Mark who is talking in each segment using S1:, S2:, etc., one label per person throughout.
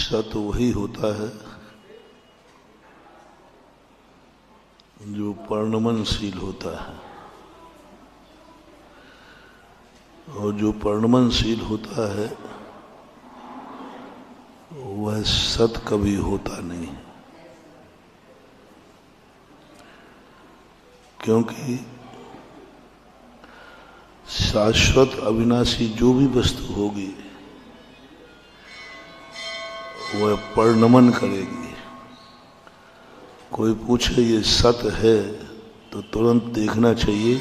S1: सत वही होता है जो परिणमनशील होता है, और जो परिणमनशील होता है वह सत कभी होता नहीं, क्योंकि शाश्वत अविनाशी जो भी वस्तु होगी वह परिणमन करेगी। कोई पूछे ये सत है तो तुरंत देखना चाहिए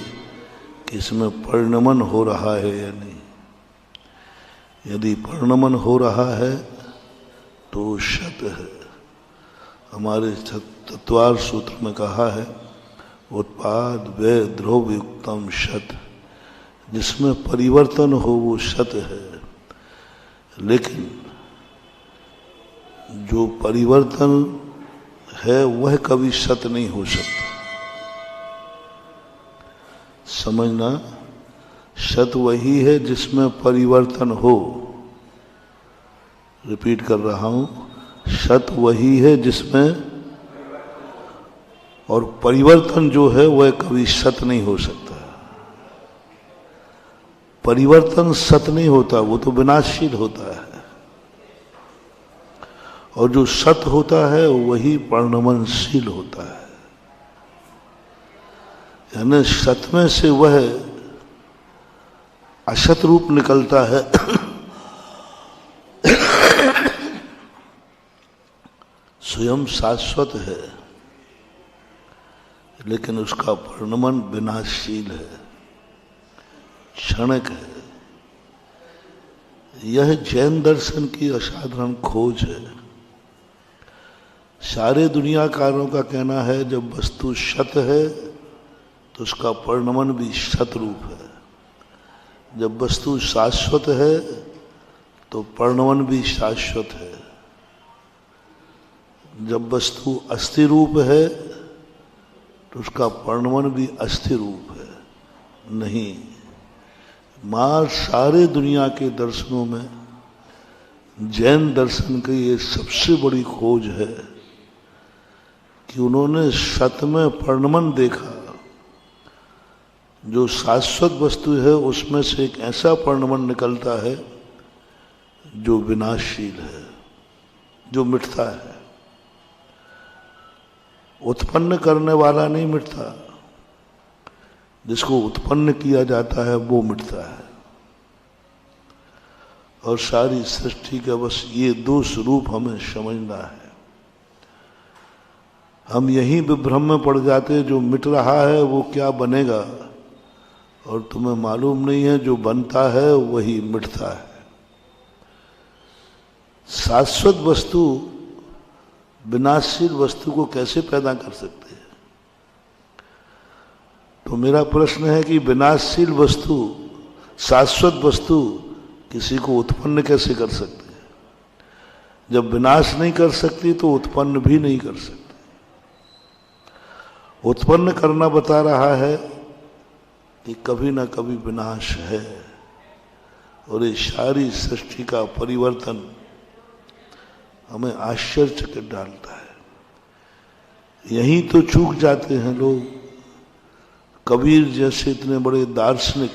S1: कि इसमें परिणमन हो रहा है या नहीं। यदि परिणमन हो रहा है तो सत है। हमारे तत्वार सूत्र में कहा है उत्पाद व्यय ध्रुव युक्तम सत, जिसमें परिवर्तन हो वो सत है। लेकिन जो परिवर्तन है वह कभी सत नहीं हो सकता। समझना, सत वही है जिसमें परिवर्तन हो। रिपीट कर रहा हूं, सत वही है जिसमें, और परिवर्तन जो है वह कभी सत नहीं हो सकता। परिवर्तन सत नहीं होता, वो तो विनाशशील होता है। और जो सत होता है वही परिणमनशील होता है। यानी सत में से वह असत रूप निकलता है स्वयं शाश्वत है, लेकिन उसका परिणमन विनाशशील है, क्षणिक है। यह जैन दर्शन की असाधारण खोज है। सारे दुनियाकारों का कहना है जब वस्तु सत है तो उसका परिणमन भी सत रूप है। जब वस्तु शाश्वत है तो परिणमन भी शाश्वत है। जब वस्तु अस्थिर रूप है तो उसका परिणमन भी अस्थिर रूप है। नहीं, मां सारे दुनिया के दर्शनों में जैन दर्शन की ये सबसे बड़ी खोज है कि उन्होंने सत में परिणमन देखा। जो शाश्वत वस्तु है उसमें से एक ऐसा परिणमन निकलता है जो विनाशशील है, जो मिटता है। उत्पन्न करने वाला नहीं मिटता, जिसको उत्पन्न किया जाता है वो मिटता है। और सारी सृष्टि का बस ये दो स्वरूप हमें समझना है। हम यहीं विभ्रम में पड़ जाते, जो मिट रहा है वो क्या बनेगा, और तुम्हें मालूम नहीं है जो बनता है वही मिटता है। शाश्वत वस्तु विनाशशील वस्तु को कैसे पैदा कर सकते हैं? तो मेरा प्रश्न है कि विनाशशील वस्तु, शाश्वत वस्तु किसी को उत्पन्न कैसे कर सकते हैं? जब विनाश नहीं कर सकती तो उत्पन्न भी नहीं कर सकती। उत्पन्न करना बता रहा है कि कभी ना कभी विनाश है, और ये सारी सृष्टि का परिवर्तन हमें आश्चर्यचकित डालता है। यहीं तो चूक जाते हैं लोग। कबीर जैसे इतने बड़े दार्शनिक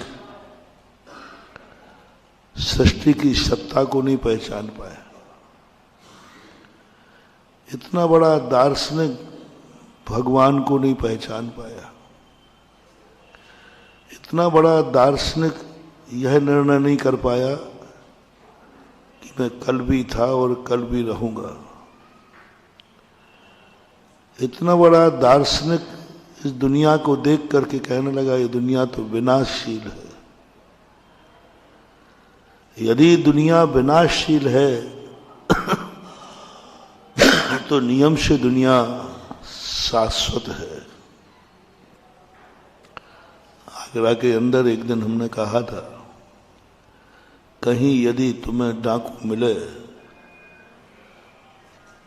S1: सृष्टि की सत्ता को नहीं पहचान पाया। इतना बड़ा दार्शनिक भगवान को नहीं पहचान पाया। इतना बड़ा दार्शनिक यह निर्णय नहीं कर पाया कि मैं कल भी था और कल भी रहूंगा। इतना बड़ा दार्शनिक इस दुनिया को देख करके कहने लगा ये दुनिया तो विनाशशील है। यदि दुनिया विनाशशील है तो नियम से दुनिया शाश्वत है। आगरा के अंदर एक दिन हमने कहा था, कहीं यदि तुम्हें डाकू मिले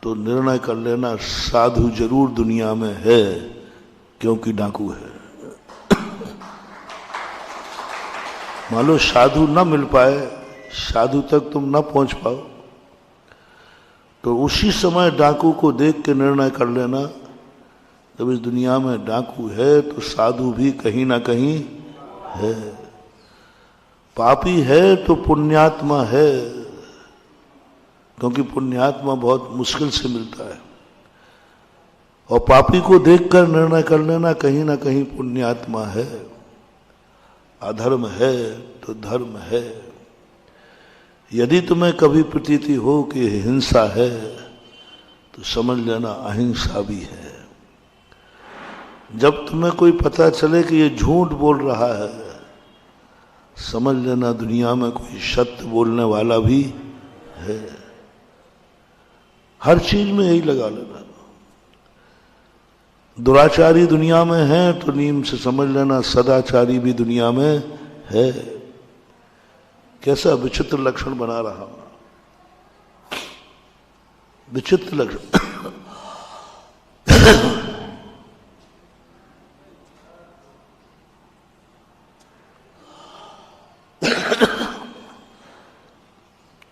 S1: तो निर्णय कर लेना साधु जरूर दुनिया में है, क्योंकि डाकू है। मान लो साधु न मिल पाए, साधु तक तुम न पहुंच पाओ, तो उसी समय डाकू को देख के निर्णय कर लेना, जब इस दुनिया में डाकू है तो साधु भी कहीं ना कहीं है, पापी है तो पुण्यात्मा है, क्योंकि पुण्यात्मा बहुत मुश्किल से मिलता है। और पापी को देखकर निर्णय कर लेना कहीं ना कहीं पुण्यात्मा है। अधर्म है तो धर्म है। यदि तुम्हें कभी प्रतीति हो कि हिंसा है तो समझ लेना अहिंसा भी है। जब तुम्हें कोई पता चले कि ये झूठ बोल रहा है, समझ लेना दुनिया में कोई सत्य बोलने वाला भी है। हर चीज में यही लगा लेना। दुराचारी दुनिया में है तो नीम से समझ लेना सदाचारी भी दुनिया में है। कैसा विचित्र लक्षण बना रहा हूं, विचित्र लक्षण।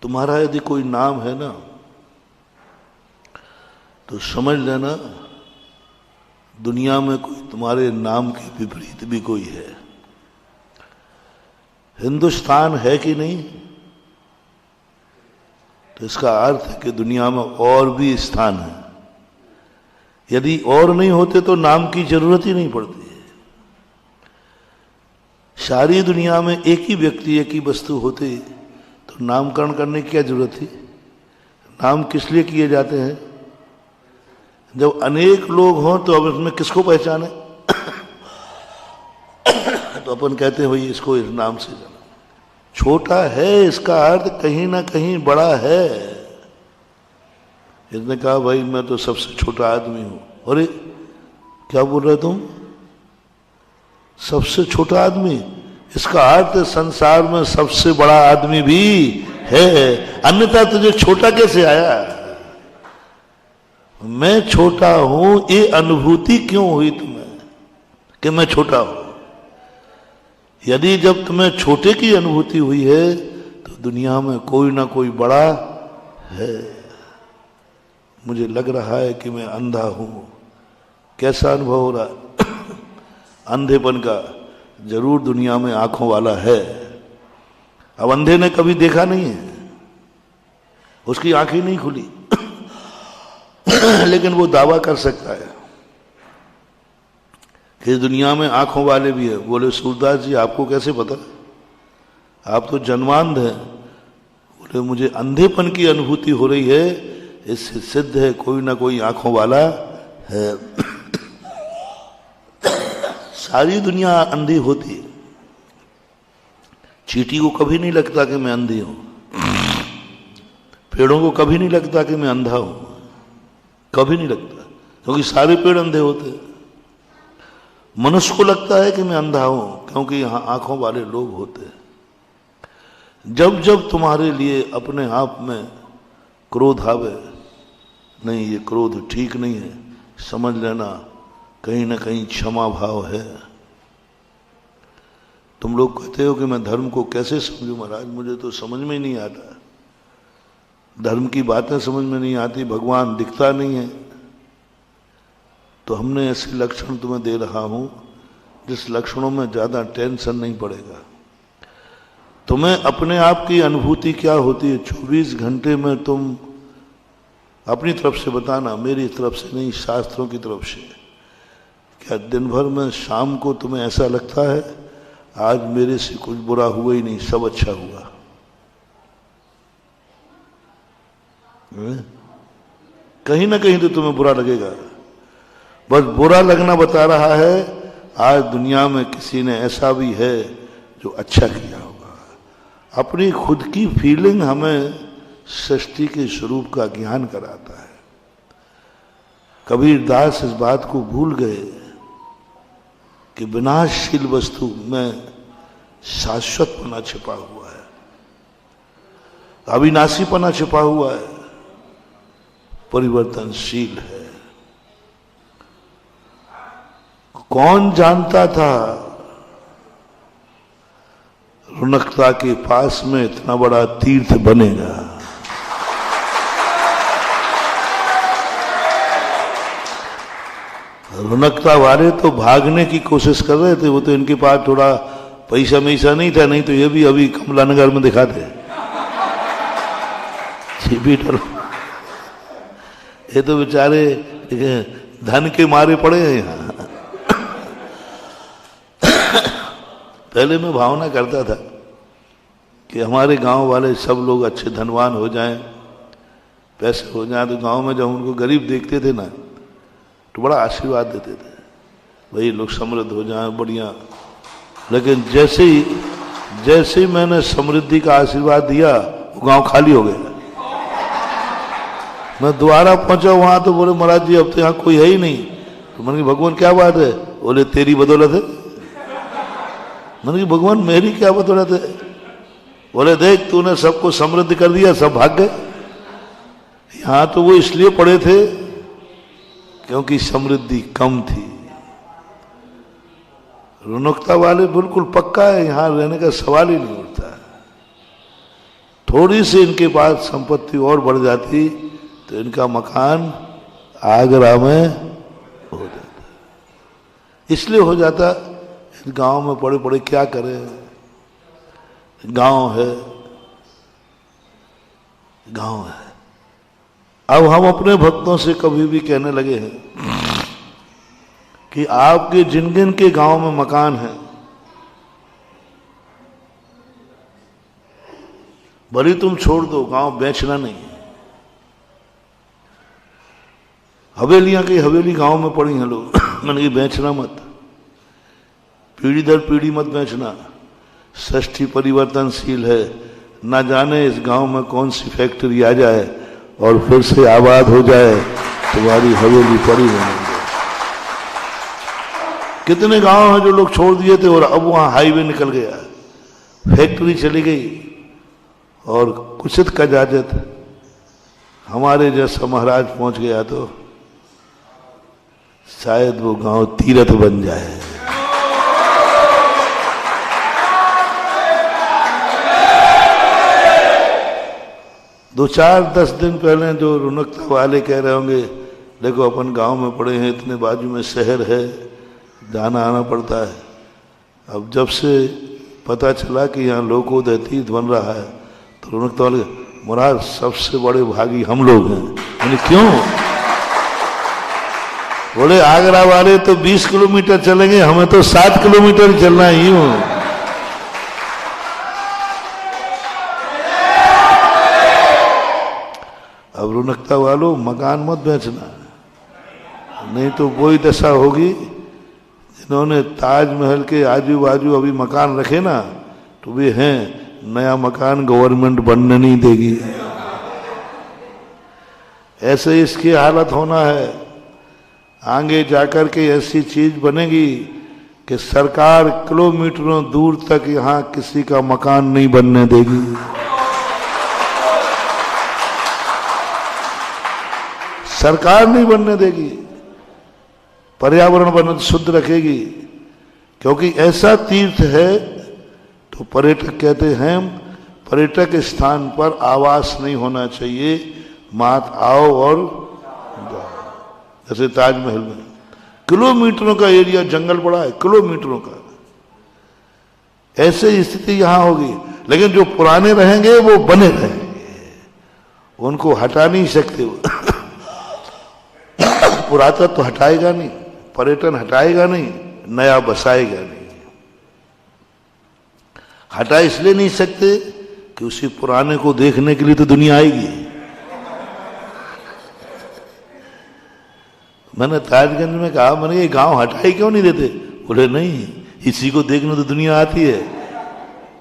S1: तुम्हारा यदि कोई नाम है ना तो समझ लेना दुनिया में कोई तुम्हारे नाम के विपरीत भी कोई है। हिंदुस्तान है कि नहीं, तो इसका अर्थ है कि दुनिया में और भी स्थान है। यदि और नहीं होते तो नाम की जरूरत ही नहीं पड़ती है। सारी दुनिया में एक ही व्यक्ति एक ही वस्तु होते तो नामकरण करने की क्या जरूरत थी। नाम किस लिए किए जाते हैं? जब अनेक लोग हों तो अब इसमें किसको पहचाने? तो अपन कहते हैं भाई इसको इस नाम से जाना। छोटा है इसका अर्थ कहीं ना कहीं बड़ा है। इसने कहा भाई मैं तो सबसे छोटा आदमी हूं। अरे क्या बोल रहे तुम, सबसे छोटा आदमी? इसका अर्थ संसार में सबसे बड़ा आदमी भी है, अन्यथा तुझे छोटा कैसे आया? मैं छोटा हूं ये अनुभूति क्यों हुई तुम्हें कि मैं छोटा हूं? यदि जब तुम्हें छोटे की अनुभूति हुई है तो दुनिया में कोई ना कोई बड़ा है। मुझे लग रहा है कि मैं अंधा हूं। कैसा अनुभव हो रहा है? अंधेपन का। जरूर दुनिया में आंखों वाला है। अब अंधे ने कभी देखा नहीं है, उसकी आंखें नहीं खुली लेकिन वो दावा कर सकता है कि दुनिया में आंखों वाले भी है। बोले सूरदास जी आपको कैसे पता, आप तो जन्मांध हैं। बोले मुझे अंधेपन की अनुभूति हो रही है, इससे सिद्ध है कोई ना कोई आंखों वाला है। सारी दुनिया अंधी होती है। चींटी को कभी नहीं लगता कि मैं अंधी हूं, पेड़ों को कभी नहीं लगता कि मैं अंधा हूं, कभी नहीं लगता, क्योंकि सारे पेड़ अंधे होते हैं। मनुष्य को लगता है कि मैं अंधा हूं क्योंकि यहां आंखों वाले लोग होते हैं। जब जब तुम्हारे लिए अपने आप में क्रोध आवे, नहीं ये क्रोध ठीक नहीं है, समझ लेना कहीं ना कहीं क्षमा भाव है। तुम लोग कहते हो कि मैं धर्म को कैसे समझूं महाराज, मुझे तो समझ में ही नहीं आता। धर्म की बातें समझ में नहीं आती, भगवान दिखता नहीं है। तो हमने ऐसे लक्षण तुम्हें दे रहा हूं जिस लक्षणों में ज्यादा टेंशन नहीं पड़ेगा। तुम्हें अपने आप की अनुभूति क्या होती है 24 घंटे में, तुम अपनी तरफ से बताना, मेरी तरफ से नहीं, शास्त्रों की तरफ से। क्या दिन भर में शाम को तुम्हें ऐसा लगता है आज मेरे से कुछ बुरा हुआ ही नहीं, सब अच्छा हुआ? कहीं ना कहीं तो तुम्हें बुरा लगेगा। बस बुरा लगना बता रहा है आज दुनिया में किसी ने ऐसा भी है जो अच्छा किया होगा। अपनी खुद की फीलिंग हमें सृष्टि के स्वरूप का ज्ञान कराता है। कबीर दास इस बात को भूल गए कि विनाशशील वस्तु में शाश्वतपना छिपा हुआ है, अविनाशीपना छिपा हुआ है, परिवर्तनशील है। कौन जानता था रुनकता के पास में इतना बड़ा तीर्थ बनेगा? रौनकता वाले तो भागने की कोशिश कर रहे थे, वो तो इनके पास थोड़ा पैसा मैसा नहीं था, नहीं तो ये भी अभी कमला नगर में दिखाते। ये तो बेचारे धन के मारे पड़े हैं यहाँ। पहले मैं भावना करता था कि हमारे गांव वाले सब लोग अच्छे धनवान हो जाएं, पैसे हो जाएं, तो गांव में जब उनको गरीब देखते थे ना तो बड़ा आशीर्वाद देते थे, भाई लोग समृद्ध हो जाएं, बढ़िया। लेकिन जैसे ही मैंने समृद्धि का आशीर्वाद दिया, वो गांव खाली हो गया। मैं दोबारा पहुंचा वहां तो बोले महाराज जी अब तो यहाँ कोई है ही नहीं। तो मैंने कहा भगवान क्या बात है? बोले तेरी बदौलत है। मैंने कहा भगवान मेरी क्या बदौलत है? बोले देख तूने सबको समृद्ध कर दिया, सब भाग गए। यहां तो वो इसलिए पड़े थे क्योंकि समृद्धि कम थी। रौनकता वाले बिल्कुल पक्का है, यहां रहने का सवाल ही नहीं उठता। थोड़ी सी इनके पास संपत्ति और बढ़ जाती तो इनका मकान आगरा में हो जाता। इसलिए हो जाता, गांव में पड़े पड़े क्या करें, गांव है। अब हम अपने भक्तों से कभी भी कहने लगे हैं कि आपके जिन जिन के गांव में मकान है, भले तुम छोड़ दो, गांव बेचना नहीं। हवेलियां की हवेली गांव में पड़ी हैं लोग, मैंने कहा बेचना मत, पीढ़ी दर पीढ़ी मत बेचना। षष्ठी परिवर्तनशील है, ना जाने इस गांव में कौन सी फैक्ट्री आ जाए और फिर से आबाद हो जाए, तुम्हारी हवेली पड़ी रहेगी। कितने गांव हैं जो लोग छोड़ दिए थे और अब वहां हाईवे निकल गया, फैक्ट्री चली गई और कुछित का जाजत हमारे जैसा महाराज पहुंच गया तो शायद वो गांव तीर्थ बन जाए। दो चार 10 दिन पहले जो रौनकता वाले कह रहे होंगे देखो अपन गांव में पड़े हैं, इतने बाजू में शहर है, जाना आना पड़ता है। अब जब से पता चला कि यहाँ लोकोदय तीर्थ बन रहा है तो रौनकता वाले महाराज सबसे बड़े भागी हम लोग हैं। मैंने क्यों? बोले आगरा वाले तो 20 किलोमीटर चलेंगे, हमें तो 7 किलोमीटर चलना ही हूं। अब रौनकता वालों मकान मत बेचना, नहीं तो वही दशा होगी जिन्होंने ताजमहल के आजू बाजू अभी मकान रखे ना, तो वे हैं नया मकान गवर्नमेंट बनने नहीं देगी। ऐसे इसकी हालत होना है। आगे जाकर के ऐसी चीज बनेगी कि सरकार किलोमीटरों दूर तक यहाँ किसी का मकान नहीं बनने देगी। सरकार नहीं बनने देगी, पर्यावरण बन शुद्ध रखेगी। क्योंकि ऐसा तीर्थ है तो पर्यटक कहते हैं पर्यटक स्थान पर आवास नहीं होना चाहिए, मात आओ और जाओ। जैसे ताजमहल में किलोमीटरों का एरिया जंगल पड़ा है, किलोमीटरों का। ऐसे स्थिति यहां होगी, लेकिन जो पुराने रहेंगे वो बने रहेंगे, उनको हटा नहीं सकते। पुरातत्व तो हटाएगा नहीं, पर्यटन हटाएगा नहीं, नया बसाएगा नहीं। हटा इसलिए नहीं सकते कि उसी पुराने को देखने के लिए तो दुनिया आएगी। मैंने ताजगंज में कहा, मैंने ये गांव हटाई क्यों नहीं देते? बोले नहीं, इसी को देखने तो दुनिया आती है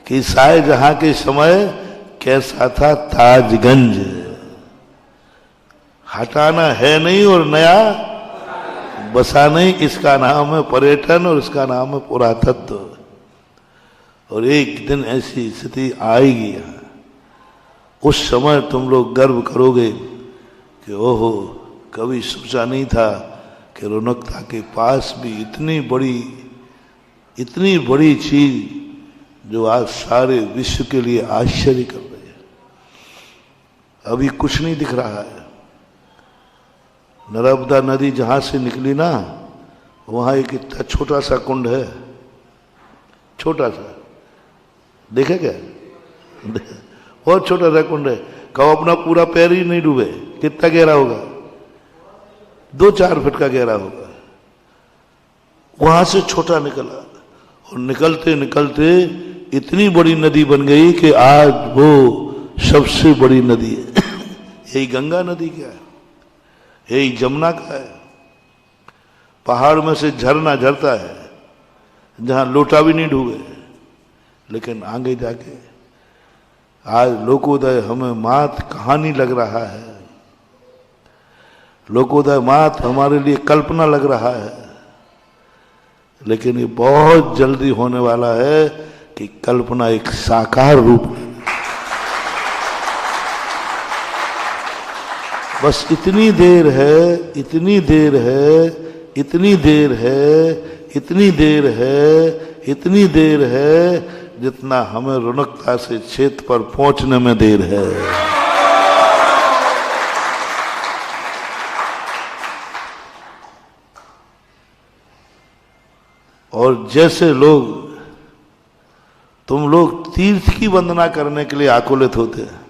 S1: कि शाहजहां के समय कैसा था ताजगंज। हटाना है नहीं और नया बसा नहीं, इसका नाम है पर्यटन और इसका नाम है पुरातत्व। और एक दिन ऐसी स्थिति आएगी यहाँ, उस समय तुम लोग गर्व करोगे कि ओहो, कभी सोचा नहीं था कि रौनकता के पास भी इतनी बड़ी चीज जो आज सारे विश्व के लिए आश्चर्य कर रही है। अभी कुछ नहीं दिख रहा है। नर्मदा नदी जहां से निकली ना, वहां एक इतना छोटा सा कुंड है, छोटा सा, देखे क्या? बहुत छोटा सा कुंड है। कहो अपना पूरा पैर ही नहीं डूबे, कितना गहरा होगा? 2-4 फीट का गहरा होगा। वहां से छोटा निकला और निकलते निकलते इतनी बड़ी नदी बन गई कि आज वो सबसे बड़ी नदी है। यही गंगा नदी क्या है? यही जमुना का है। पहाड़ में से झरना झरता है जहां लोटा भी नहीं डूबे, लेकिन आगे जाके आज लोकोदय हमें मात कहानी लग रहा है। लोकोदय मात हमारे लिए कल्पना लग रहा है, लेकिन ये बहुत जल्दी होने वाला है कि कल्पना एक साकार रूप में। बस इतनी देर है, इतनी देर है, इतनी देर है, इतनी देर है, इतनी देर है, जितना हमें रुनकता से क्षेत्र पर पहुंचने में देर है। और जैसे लोग, तुम लोग तीर्थ की वंदना करने के लिए आकुलित होते हैं,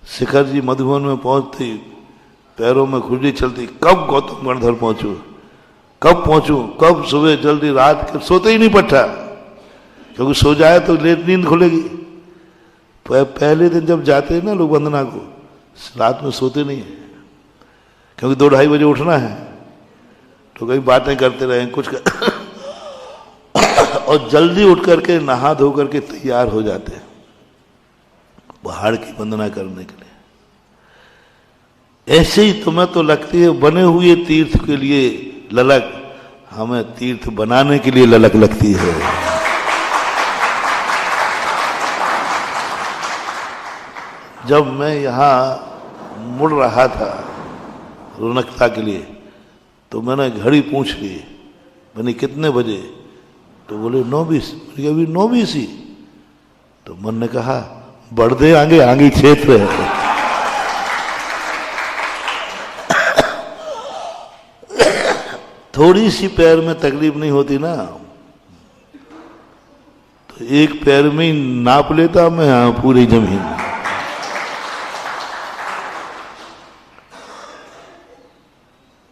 S1: शिखर जी मधुबन में पहुंचती पैरों में खुजली चलती, कब गौतम गणधर पहुंचू, कब पहुंचू, कब सुबह जल्दी, रात के सोते ही नहीं पट्टा, क्योंकि सो जाए तो लेट नींद खुलेगी। पहले दिन जब जाते हैं ना लोग वंदना को, रात में सोते नहीं है, क्योंकि 2-2:30 बजे उठना है, तो कहीं बातें करते रहे कुछ और जल्दी उठ करके नहा धो करके तैयार हो जाते हैं पहाड़ की वंदना करने के लिए। ऐसे ही तुम्हें तो लगती है बने हुए तीर्थ के लिए ललक, हमें तीर्थ बनाने के लिए ललक लगती है। जब मैं यहां मुड़ रहा था रौनकता के लिए, तो मैंने घड़ी पूछ ली, मैंने कितने बजे? तो बोले 9:20। अभी 9:20 ही? तो मन ने कहा बढ़ दे आगे, आगे क्षेत्र है। थोड़ी सी पैर में तकलीफ नहीं होती ना, तो एक पैर में ही नाप लेता मैं पूरी जमीन।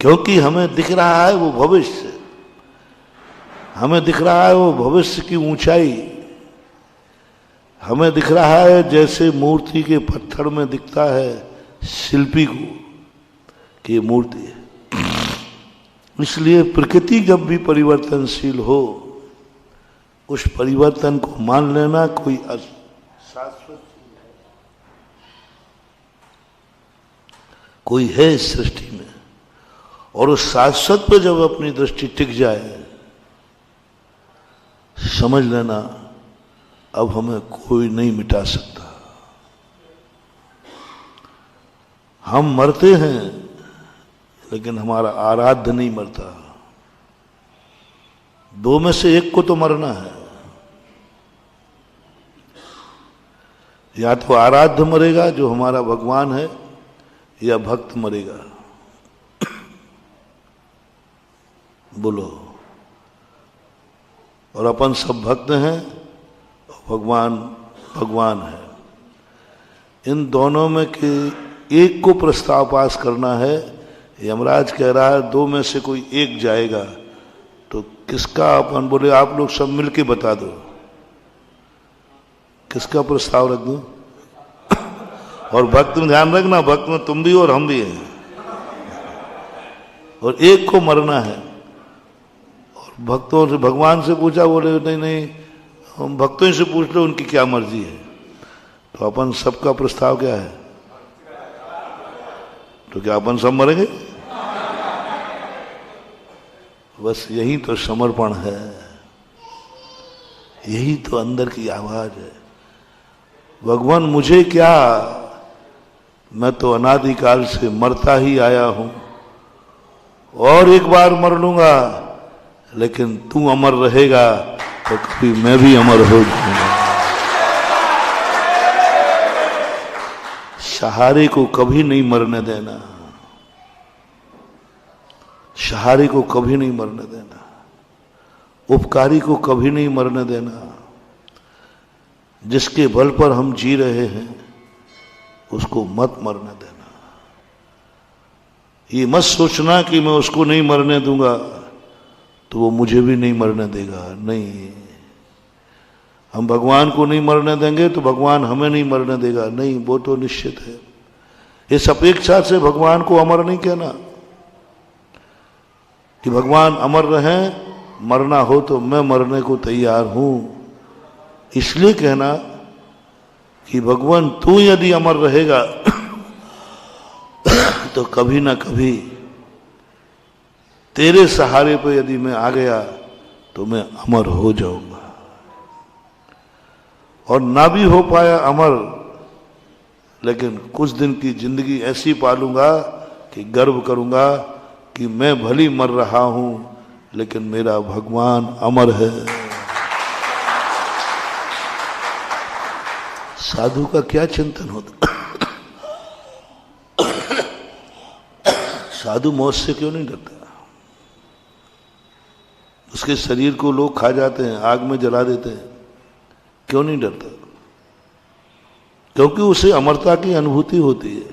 S1: क्योंकि हमें दिख रहा है वो भविष्य, हमें दिख रहा है वो भविष्य की ऊंचाई, हमें दिख रहा है जैसे मूर्ति के पत्थर में दिखता है शिल्पी को कि ये मूर्ति है। इसलिए प्रकृति जब भी परिवर्तनशील हो, उस परिवर्तन को मान लेना कोई शाश्वत कोई है इस सृष्टि में, और उस शाश्वत पे जब अपनी दृष्टि टिक जाए, समझ लेना अब हमें कोई नहीं मिटा सकता। हम मरते हैं लेकिन हमारा आराध्य नहीं मरता। 2 में से एक को तो मरना है, या तो आराध्य मरेगा जो हमारा भगवान है, या भक्त मरेगा। बोलो। और अपन सब भक्त हैं, भगवान भगवान है। इन दोनों में के एक को प्रस्ताव पास करना है। यमराज कह रहा है 2 में से कोई एक जाएगा, तो किसका? अपन बोले आप लोग सब मिलके बता दो किसका प्रस्ताव रख दूं। और भक्त में ध्यान रखना, भक्त में तुम भी और हम भी हैं, और एक को मरना है। और भक्तों से, भगवान से पूछा, बोले नहीं नहीं हम भक्तों से पूछ लो उनकी क्या मर्जी है। तो अपन सबका प्रस्ताव क्या है? तो क्या अपन सब मरेंगे? बस यही तो समर्पण है, यही तो अंदर की आवाज है। भगवान मुझे क्या, मैं तो अनादिकाल से मरता ही आया हूं, और एक बार मर लूंगा, लेकिन तू अमर रहेगा तो कभी मैं भी अमर हो जाऊंगा। सहारे को कभी नहीं मरने देना, सहारे को कभी नहीं मरने देना, उपकारी को कभी नहीं मरने देना। जिसके बल पर हम जी रहे हैं उसको मत मरने देना। ये मत सोचना कि मैं उसको नहीं मरने दूंगा तो वो मुझे भी नहीं मरने देगा। नहीं, हम भगवान को नहीं मरने देंगे तो भगवान हमें नहीं मरने देगा। नहीं, वो तो निश्चित है। इस अपेक्षा से भगवान को अमर नहीं कहना कि भगवान अमर रहें, मरना हो तो मैं मरने को तैयार हूं। इसलिए कहना कि भगवान तू यदि अमर रहेगा तो कभी ना कभी तेरे सहारे पर यदि मैं आ गया तो मैं अमर हो जाऊंगा। और ना भी हो पाया अमर, लेकिन कुछ दिन की जिंदगी ऐसी पालूंगा कि गर्व करूंगा कि मैं भली मर रहा हूं लेकिन मेरा भगवान अमर है। साधु का क्या चिंतन होता? साधु मौत से क्यों नहीं डरता? उसके शरीर को लोग खा जाते हैं, आग में जला देते हैं, क्यों नहीं डरता? क्योंकि उसे अमरता की अनुभूति होती है।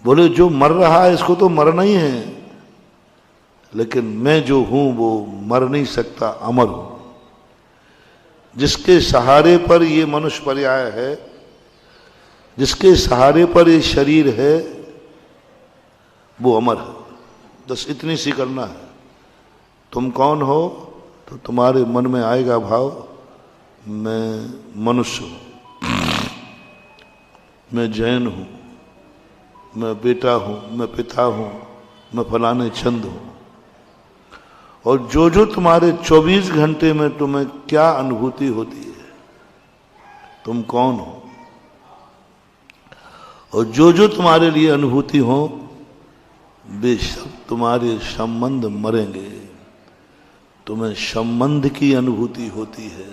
S1: बोले जो मर रहा है इसको तो मरना ही है, लेकिन मैं जो हूं वो मर नहीं सकता, अमर हूं। जिसके सहारे पर ये मनुष्य पर्याय है, जिसके सहारे पर ये शरीर है, वो अमर है। बस इतनी सी करना है। तुम कौन हो तो तुम्हारे मन में आएगा भाव, मैं मनुष्य हूं, मैं जैन हूं, मैं बेटा हूं, मैं पिता हूं, मैं फलाने चंद हूं। और जो जो तुम्हारे 24 घंटे में तुम्हें क्या अनुभूति होती है, तुम कौन हो, और जो जो तुम्हारे लिए अनुभूति हो वे सब तुम्हारे संबंध मरेंगे। तुम्हें संबंध की अनुभूति होती है।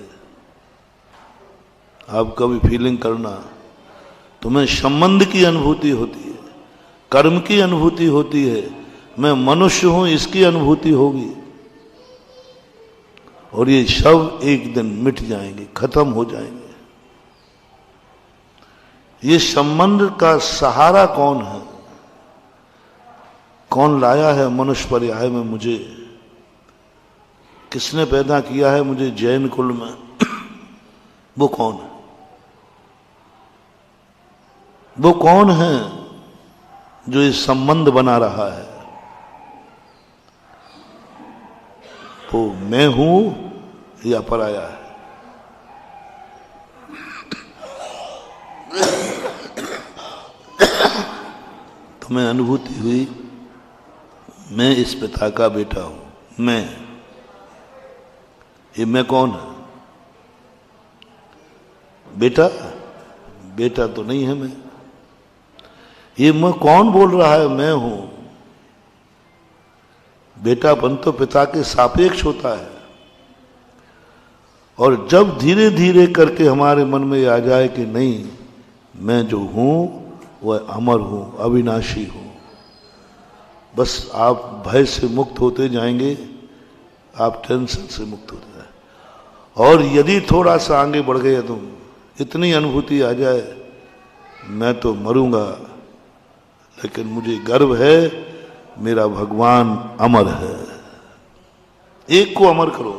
S1: आप कभी फीलिंग करना, तुम्हें संबंध की अनुभूति होती है, कर्म की अनुभूति होती है, मैं मनुष्य हूं इसकी अनुभूति होगी। और ये सब एक दिन मिट जाएंगे, खत्म हो जाएंगे। ये संबंध का सहारा कौन है? कौन लाया है मनुष्य पर्याय में मुझे? किसने पैदा किया है मुझे जैन कुल में? वो कौन है? वो कौन है जो ये संबंध बना रहा है? वो मैं हूं या पराया है? तुम्हें अनुभूति हुई मैं इस पिता का बेटा हूं। मैं कौन है? बेटा? बेटा तो नहीं है मैं। ये मैं कौन बोल रहा है? मैं हूं। बेटापन तो पिता के सापेक्ष होता है। और जब धीरे धीरे करके हमारे मन में आ जाए कि नहीं, मैं जो हूं वह अमर हूं, अविनाशी हूं, बस आप भय से मुक्त होते जाएंगे, आप टेंशन से मुक्त होते जाएंगे। और यदि थोड़ा सा आगे बढ़ गए तुम, इतनी अनुभूति आ जाए मैं तो मरूंगा लेकिन मुझे गर्व है मेरा भगवान अमर है। एक को अमर करो,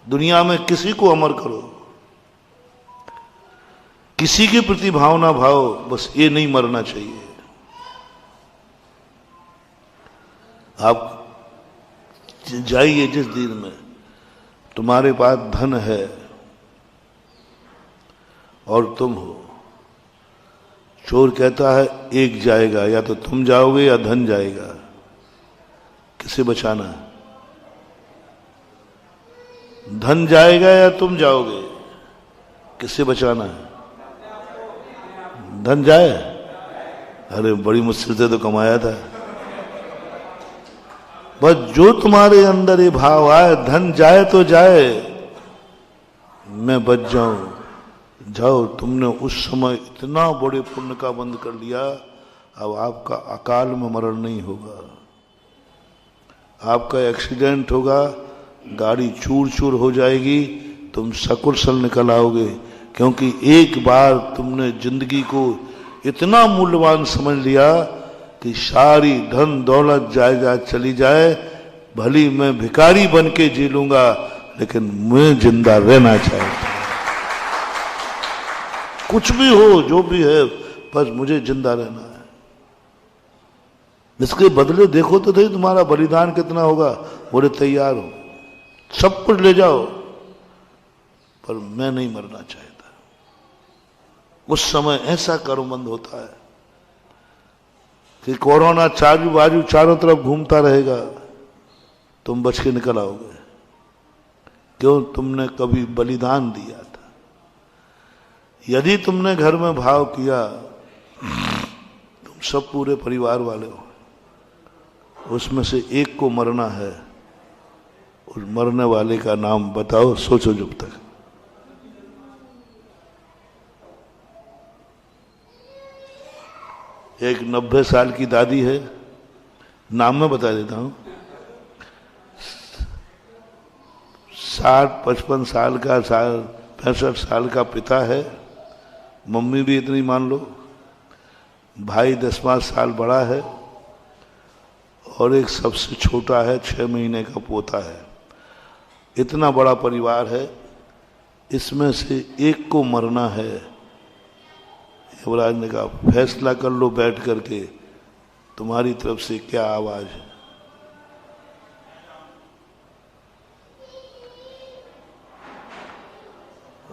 S1: दुनिया में किसी को अमर करो, किसी के प्रति भावना भाव, बस ये नहीं मरना चाहिए। आप जाइए जिस दिन में तुम्हारे पास धन है और तुम हो, चोर कहता है एक जाएगा, या तो तुम जाओगे या धन जाएगा, किसे बचाना है? धन जाएगा या तुम जाओगे, किसे बचाना है? धन जाए? अरे बड़ी मुश्किल से तो कमाया था। बस जो तुम्हारे अंदर ये भाव आए, धन जाए तो जाए, मैं बच जाऊं, जाओ। तुमने उस समय इतना बड़े पुण्य का बंद कर लिया, अब आपका अकाल में मरण नहीं होगा, आपका एक्सीडेंट होगा, गाड़ी चूर चूर हो जाएगी, तुम सकुशल निकल आओगे, क्योंकि एक बार तुमने जिंदगी को इतना मूल्यवान समझ लिया कि सारी धन दौलत जायदाद चली जाए, भली मैं भिखारी बन के जी लूंगा, लेकिन मैं जिंदा रहना चाहता हूं। कुछ भी हो, जो भी है, बस मुझे जिंदा रहना है। इसके बदले देखो तो सही तुम्हारा बलिदान कितना होगा। बोले तैयार हो, सब कुछ ले जाओ, पर मैं नहीं मरना चाहता। उस समय ऐसा कर्मबंध होता है कि कोरोना चारू बाजू चारों तरफ घूमता रहेगा, तुम बच के निकल आओगे। क्यों? तुमने कभी बलिदान दिया था। यदि तुमने घर में भाव किया, तुम सब पूरे परिवार वाले हो, उसमें से एक को मरना है, उस मरने वाले का नाम बताओ, सोचो जब तक। एक 90 साल की दादी है, नाम मैं बता देता हूं। 60-55 साल का 65 साल का पिता है, मम्मी भी इतनी मान लो, भाई 10-5 साल बड़ा है, और एक सबसे छोटा है 6 महीने का पोता है। इतना बड़ा परिवार है, इसमें से एक को मरना है। युवराज ने कहा फैसला कर लो बैठ करके, तुम्हारी तरफ से क्या आवाज है।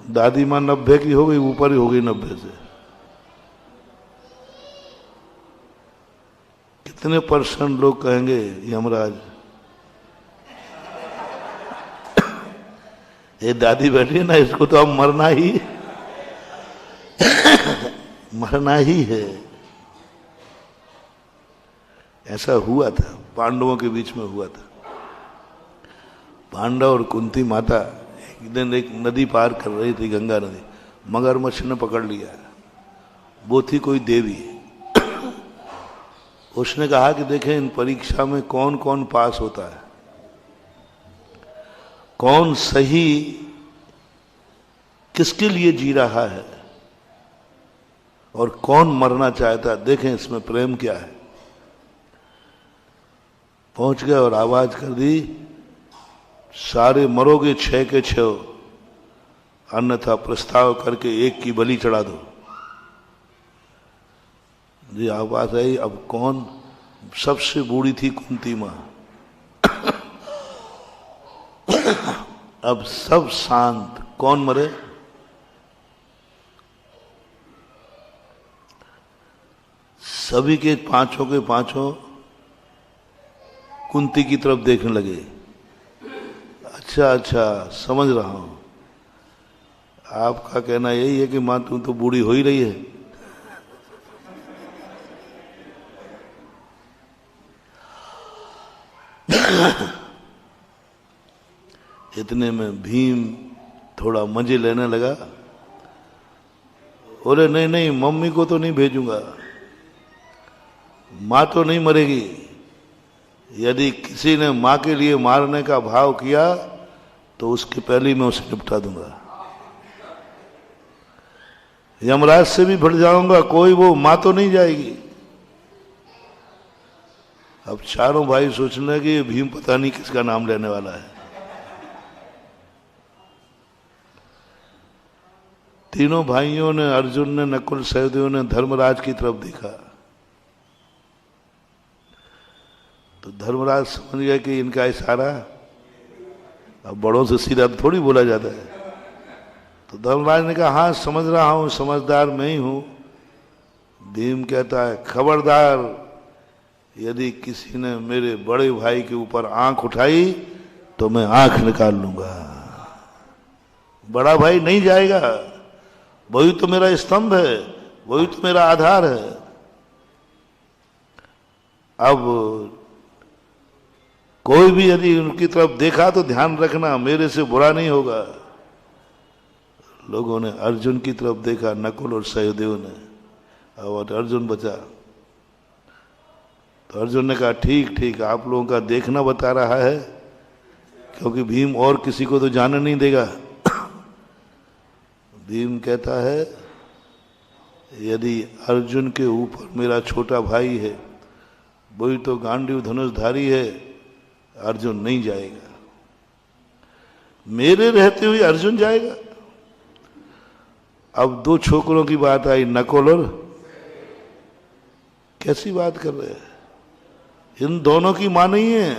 S1: दादी मां 90 की हो गई, ऊपर ही हो गई 90 से। कितने % लोग कहेंगे यमराज ये दादी बैठी है ना, इसको तो अब मरना ही मरना ही है। ऐसा हुआ था, पांडवों के बीच में हुआ था। पांडव और कुंती माता एक दिन एक नदी पार कर रही थी, गंगा नदी। मगरमच्छ ने पकड़ लिया, वो थी कोई देवी। उसने कहा कि देखें इन परीक्षा में कौन कौन पास होता है, कौन सही किसके लिए जी रहा है, और कौन मरना चाहता है, देखें इसमें प्रेम क्या है। पहुंच गए और आवाज कर दी, सारे मरोगे 6 के 6, अन्यथा प्रस्ताव करके एक की बलि चढ़ा दो। जी आवाज आई, अब कौन? सबसे बूढ़ी थी कुंती मां। अब सब शांत, कौन मरे? सभी के पांचों कुंती की तरफ देखने लगे। अच्छा समझ रहा हूं, आपका कहना यही है कि मां तुम तो बूढ़ी हो ही रही है। इतने में भीम थोड़ा मजे लेने लगा। बोले नहीं मम्मी को तो नहीं भेजूंगा, मां तो नहीं मरेगी। यदि किसी ने मां के लिए मारने का भाव किया तो उसके पहले मैं उसे निपटा दूंगा, यमराज से भी भिड़ जाऊंगा, कोई वो मां तो नहीं जाएगी। अब चारों भाई सोचने लगे ये भीम पता नहीं किसका नाम लेने वाला है। तीनों भाइयों ने, अर्जुन ने, नकुल, सहदेव ने धर्मराज की तरफ देखा तो धर्मराज समझ गया कि इनका इशारा, अब बड़ों से सीधा थोड़ी बोला जाता है। तो धर्मराज ने कहा हाँ समझ रहा हूं, समझदार मैं ही हूं। भीम कहता है खबरदार, यदि किसी ने मेरे बड़े भाई के ऊपर आंख उठाई तो मैं आंख निकाल लूंगा। बड़ा भाई नहीं जाएगा, वही तो मेरा स्तंभ है, वही तो मेरा आधार है। अब कोई भी यदि उनकी तरफ देखा तो ध्यान रखना मेरे से बुरा नहीं होगा। लोगों ने अर्जुन की तरफ देखा, नकुल और सहदेव ने, और अर्जुन बचा। तो अर्जुन ने कहा ठीक ठीक, आप लोगों का देखना बता रहा है, क्योंकि भीम और किसी को तो जाने नहीं देगा। भीम कहता है यदि अर्जुन के ऊपर मेरा छोटा भाई है, वही तो गांडीव धनुषधारी है, अर्जुन नहीं जाएगा। मेरे रहते हुए अर्जुन जाएगा? अब दो छोकरों की बात आई, नकुल और कैसी बात कर रहे हैं, इन दोनों की मां नहीं है।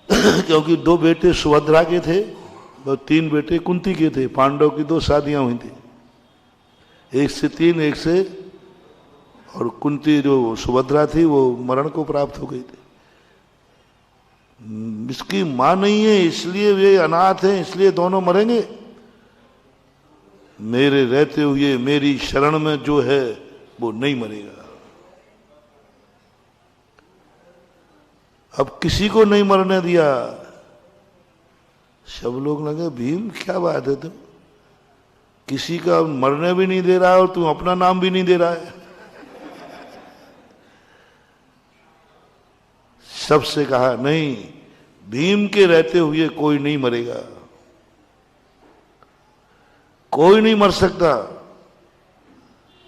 S1: क्योंकि दो बेटे सुभद्रा के थे और 3 बेटे कुंती के थे। पांडव की 2 शादियां हुई थी, एक से 3, एक से, और कुंती जो सुभद्रा थी वो मरण को प्राप्त हो गई थी। इसकी मां नहीं है, इसलिए वे अनाथ हैं, इसलिए दोनों मरेंगे। मेरे रहते हुए मेरी शरण में जो है वो नहीं मरेगा। अब किसी को नहीं मरने दिया। सब लोग लगे भीम क्या बात है, तुम किसी का मरने भी नहीं दे रहा है और तुम अपना नाम भी नहीं दे रहा है। सबसे कहा नहीं, भीम के रहते हुए कोई नहीं मरेगा, कोई नहीं मर सकता।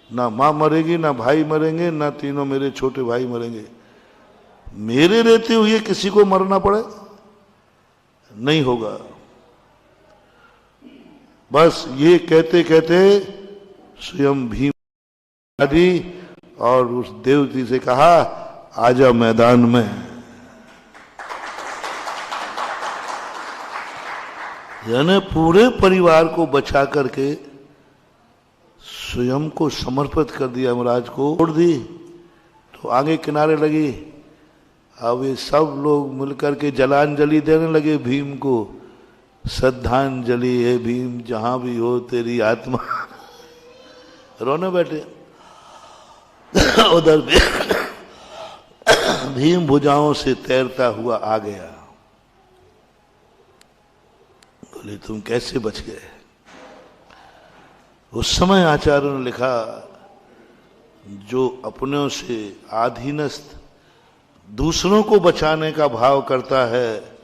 S1: ना मां मरेगी, ना भाई मरेंगे, ना तीनों मेरे छोटे भाई मरेंगे। मेरे रहते हुए किसी को मरना पड़े, नहीं होगा। बस ये कहते कहते स्वयं भीम आदि और उस देवती से कहा आजा मैदान में। यानी पूरे परिवार को बचा करके स्वयं को समर्पित कर दिया, यमराज को छोड़ दी। तो आगे किनारे लगी। अब ये सब लोग मिलकर के जलांजलि देने लगे भीम को। श्रद्धांजलि है भीम, जहां भी हो तेरी आत्मा। रोने बैठे। उधर भीम भुजाओं से तैरता हुआ आ गया। बोले तुम कैसे बच गए? उस समय आचार्यों ने लिखा, जो अपनों से आधीनस्थ दूसरों को बचाने का भाव करता है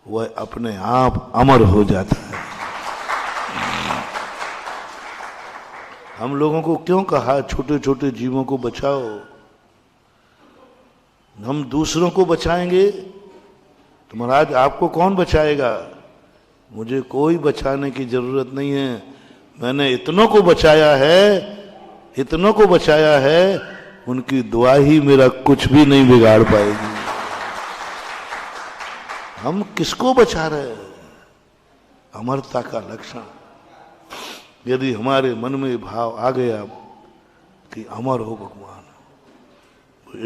S1: वह अपने आप अमर हो जाता है। हम लोगों को क्यों कहा छोटे छोटे जीवों को बचाओ? हम दूसरों को बचाएंगे तो महाराज आपको कौन बचाएगा? मुझे कोई बचाने की जरूरत नहीं है। मैंने इतनों को बचाया है, इतनों को बचाया है, उनकी दुआ ही मेरा कुछ भी नहीं बिगाड़ पाएगी। हम किसको बचा रहे हैं? अमरता का लक्षण यदि हमारे मन में भाव आ गया कि अमर हो भगवान।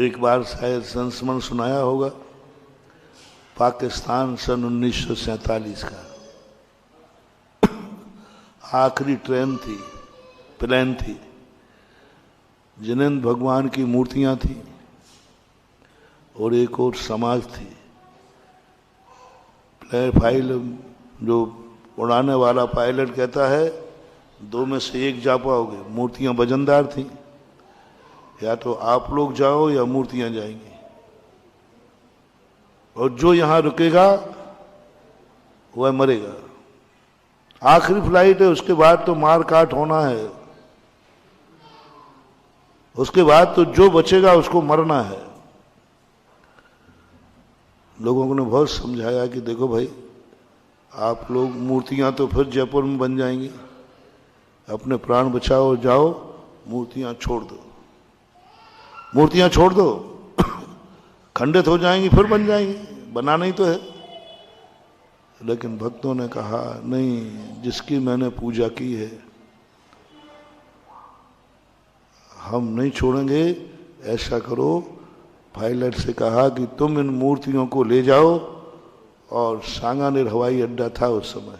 S1: एक बार शायद संस्मरण सुनाया होगा, पाकिस्तान सन 1947 का आखिरी ट्रेन थी, प्लेन थी, जिनेंद्र भगवान की मूर्तियां थी और एक और समाज थी। फाइल जो उड़ाने वाला पायलट कहता है 2 में से 1 जा पाओगे। मूर्तियां वजनदार थी, या तो आप लोग जाओ या मूर्तियां जाएंगी, और जो यहां रुकेगा वह मरेगा। आखिरी फ्लाइट है, उसके बाद तो मार काट होना है, उसके बाद तो जो बचेगा उसको मरना है। लोगों ने बहुत समझाया कि देखो भाई, आप लोग मूर्तियां तो फिर जयपुर में बन जाएंगी, अपने प्राण बचाओ, जाओ, मूर्तियां छोड़ दो, मूर्तियां छोड़ दो, खंडित हो जाएंगी फिर बन जाएंगी, बनाना ही तो है। लेकिन भक्तों ने कहा नहीं, जिसकी मैंने पूजा की है हम नहीं छोड़ेंगे। ऐसा करो, पायलट से कहा कि तुम इन मूर्तियों को ले जाओ, और सांगानेर हवाई अड्डा था उस समय,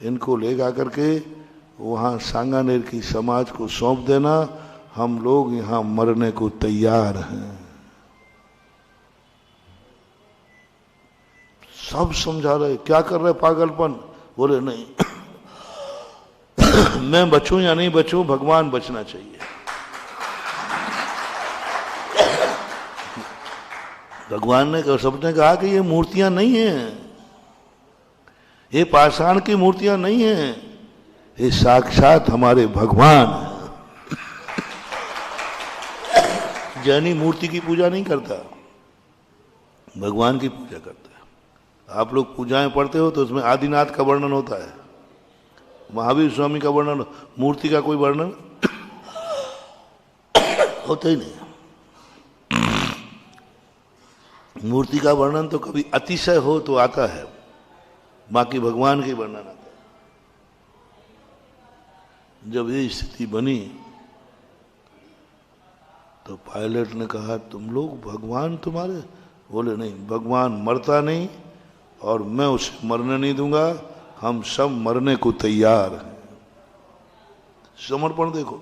S1: इनको ले जा करके वहाँ सांगानेर की समाज को सौंप देना, हम लोग यहाँ मरने को तैयार हैं। सब समझा रहे क्या कर रहे पागलपन। बोले नहीं मैं बचूं या नहीं बचूं, भगवान बचना चाहिए। भगवान ने सबने कहा कि ये मूर्तियां नहीं हैं, ये पाषाण की मूर्तियां नहीं हैं, ये साक्षात हमारे भगवान हैं। जैनी मूर्ति की पूजा नहीं करता, भगवान की पूजा करता है। आप लोग पूजाएं पढ़ते हो तो उसमें आदिनाथ का वर्णन होता है, महावीर स्वामी का वर्णन, मूर्ति का कोई वर्णन होता ही नहीं। मूर्ति का वर्णन तो कभी अतिशय हो तो आता है, बाकी भगवान के वर्णन आता है। जब ये स्थिति बनी तो पायलट ने कहा तुम लोग भगवान तुम्हारे, बोले नहीं, भगवान मरता नहीं और मैं उसे मरने नहीं दूंगा, हम सब मरने को तैयार हैं। समर्पण देखो,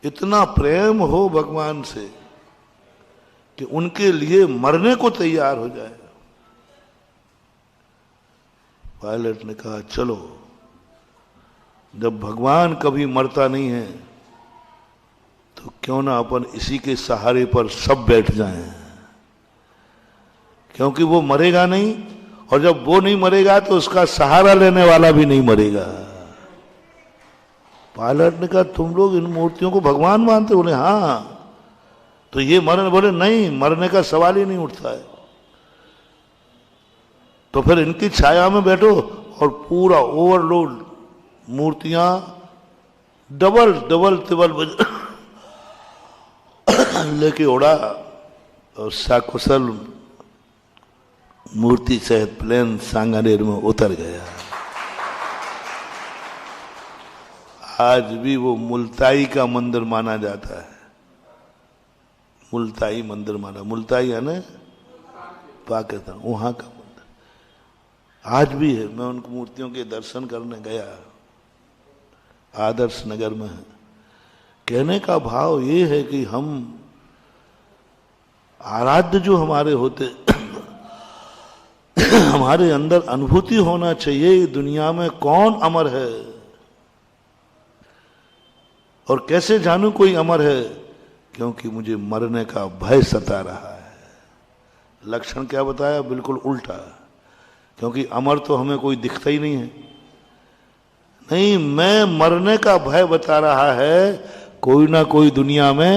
S1: इतना प्रेम हो भगवान से कि उनके लिए मरने को तैयार हो जाए। पायलट ने कहा चलो, जब भगवान कभी मरता नहीं है तो क्यों ना अपन इसी के सहारे पर सब बैठ जाएं, क्योंकि वो मरेगा नहीं, और जब वो नहीं मरेगा तो उसका सहारा लेने वाला भी नहीं मरेगा। पायलट ने कहा तुम लोग इन मूर्तियों को भगवान मानते हो? बोले हाँ। तो ये मरने, बोले नहीं, मरने का सवाल ही नहीं उठता है। तो फिर इनकी छाया में बैठो, और पूरा ओवरलोड मूर्तियां डबल डबल तिबल लेके उड़ा, और साकुशल मूर्ति सहित प्लेन सांगानेर में उतर गया। आज भी वो मुल्ताई का मंदिर माना जाता है, मुल्ताई मंदिर माना, मुल्ताई है ना पाकिस्तान, वहां का मंदिर आज भी है। मैं उन मूर्तियों के दर्शन करने गया, आदर्श नगर में है। कहने का भाव ये है कि हम आराध्य जो हमारे होते हमारे अंदर अनुभूति होना चाहिए दुनिया में कौन अमर है, और कैसे जानूं कोई अमर है, क्योंकि मुझे मरने का भय सता रहा है। लक्षण क्या बताया? बिल्कुल उल्टा, क्योंकि अमर तो हमें कोई दिखता ही नहीं है। नहीं, मैं मरने का भय बता रहा है, कोई ना कोई दुनिया में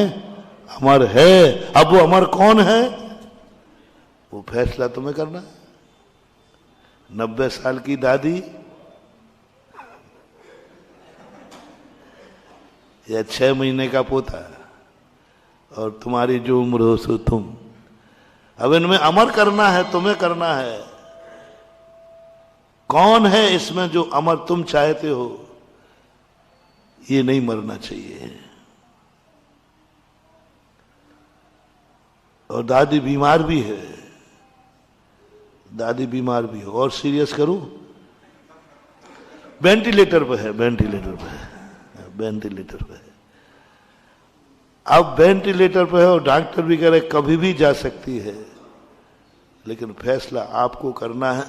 S1: अमर है। अब वो अमर कौन है, वो फैसला तुम्हें करना है। 90 साल की दादी या 6 महीने का पोता, और तुम्हारी जो उम्र हो सो तुम। अब इनमें अमर करना है, तुम्हें करना है। कौन है इसमें जो अमर तुम चाहते हो? ये नहीं मरना चाहिए। और दादी बीमार भी है, दादी बीमार भी है। और सीरियस करूं, वेंटिलेटर पे है, वेंटिलेटर पे है, वेंटिलेटर पे है। अब वेंटिलेटर पे है और डॉक्टर भी कह रहे कभी भी जा सकती है, लेकिन फैसला आपको करना है।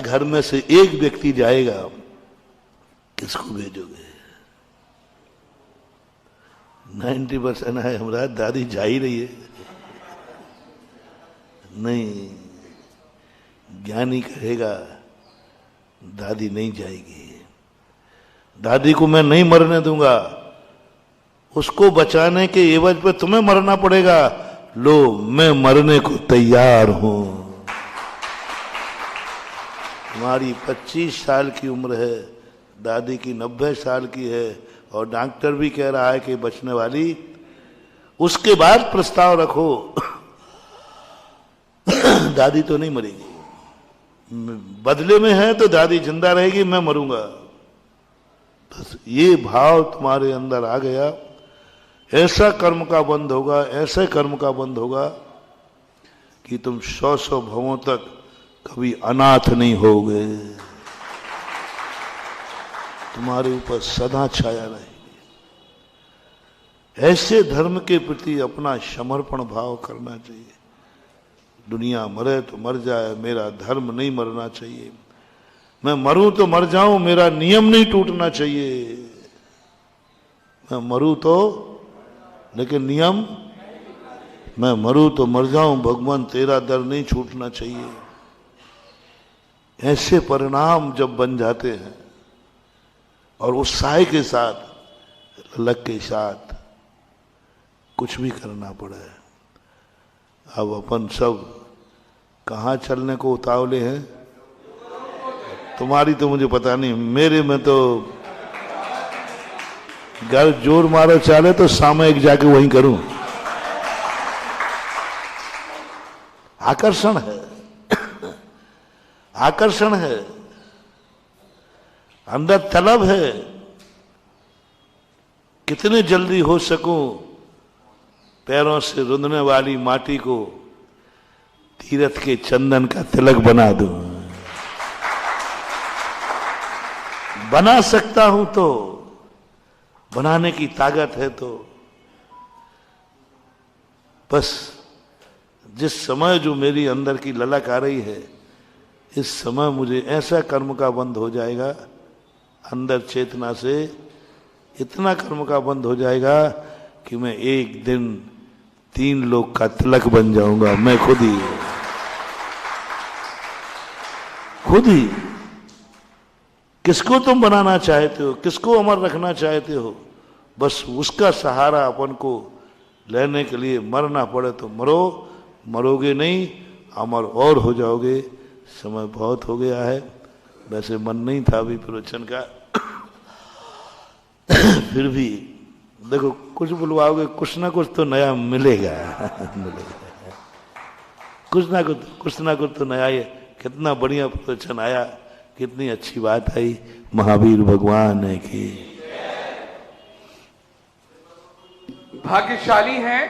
S1: घर में से एक व्यक्ति जाएगा, किसको भेजोगे? 90% है हमारा दादी जा ही रही है। नहीं, ज्ञानी कहेगा दादी नहीं जाएगी, दादी को मैं नहीं मरने दूंगा, उसको बचाने के एवज पे तुम्हें मरना पड़ेगा। लो, मैं मरने को तैयार हूं। तुम्हारी 25 साल की उम्र है, दादी की 90 साल की है, और डॉक्टर भी कह रहा है कि बचने वाली। उसके बाद प्रस्ताव रखो, दादी तो नहीं मरेगी, बदले में है तो दादी जिंदा रहेगी, मैं मरूंगा। बस ये भाव तुम्हारे अंदर आ गया, ऐसा कर्म का बंध होगा, ऐसे कर्म का बंध होगा कि तुम 100 भवों तक कभी अनाथ नहीं होगे। तुम्हारे ऊपर सदा छाया रहेगी। ऐसे धर्म के प्रति अपना समर्पण भाव करना चाहिए। दुनिया मरे तो मर जाए, मेरा धर्म नहीं मरना चाहिए। मैं मरूं तो मर जाऊं, मेरा नियम नहीं टूटना चाहिए। मैं मरूं तो लेकिन नियम, मैं मरूं तो मर जाऊं, भगवान तेरा दर नहीं छूटना चाहिए। ऐसे परिणाम जब बन जाते हैं और उत्साह के साथ, ललक के साथ कुछ भी करना पड़े। अब अपन सब कहाँ चलने को उतावले हैं? तुम्हारी तो मुझे पता नहीं, मेरे में तो घर जोर मारो चाले तो सामयिक जाके वहीं करूं। आकर्षण है, आकर्षण है, अंदर तलब है, कितने जल्दी हो सकूं पैरों से रुंधने वाली माटी को तीरथ के चंदन का तिलक बना दूं। बना सकता हूं तो, बनाने की ताकत है तो, बस जिस समय जो मेरी अंदर की ललक आ रही है, इस समय मुझे ऐसा कर्म का बंध हो जाएगा, अंदर चेतना से इतना कर्म का बंध हो जाएगा कि मैं एक दिन 3 लोग का तिलक बन जाऊंगा। मैं खुद ही। किसको तुम बनाना चाहते हो, किसको अमर रखना चाहते हो, बस उसका सहारा अपन को लेने के लिए मरना पड़े तो मरो, मरोगे नहीं अमर और हो जाओगे। समय बहुत हो गया है, वैसे मन नहीं था अभी प्रवचन का फिर भी देखो, कुछ बुलवाओगे कुछ ना कुछ तो नया मिलेगा मिलेगा, कुछ ना कुछ तो नया है। कितना बढ़िया प्रवचन आया, कितनी अच्छी बात आई, महावीर भगवान है कि
S2: भाग्यशाली हैं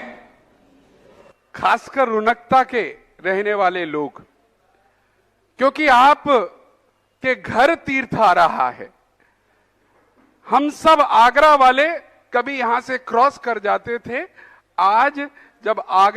S2: खासकर रुनकता के रहने वाले लोग, क्योंकि आप के घर तीर्थ आ रहा है। हम सब आगरा वाले कभी यहां से क्रॉस कर जाते थे, आज जब आगरा